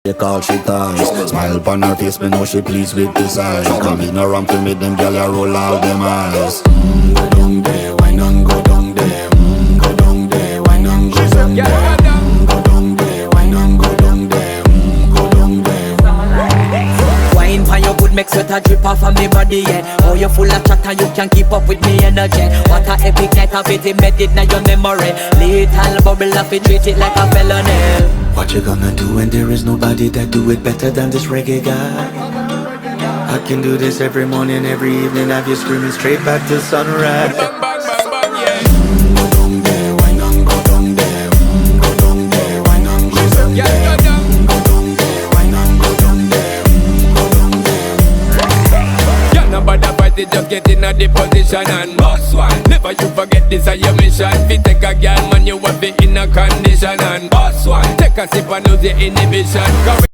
They call she ties. Smile upon her face, me know she pleased with this eyes. Come in around to me, them gyal a roll out them eyes. Go down there, why not go down there? Go down there, why not go down there? Go down there, why not go down there? Go down there. Wine pan your good, make sweat a drip off of me body, yeah. Oh, you full of chatter, you can't keep up with me energy. What a epic night of it, embedded in your memory. Little bubble of it, treat it like a felony. What you gonna do when there is nobody that do it better than this reggae guy? I can do this every morning, every evening, have you screaming straight back to sunrise. Bang, bang, bang, bang, yeah. Go down there, why not go down there? Go down there, why not go down there? Yeah, go down. Go down there, why not go down there? Go down there. Yeah, nobody fight it, just get in a the position and boss one. Never you forget this is your mission. Fi take a girl, man, you have it in a condition and boss one. Take a sip and lose your inhibition.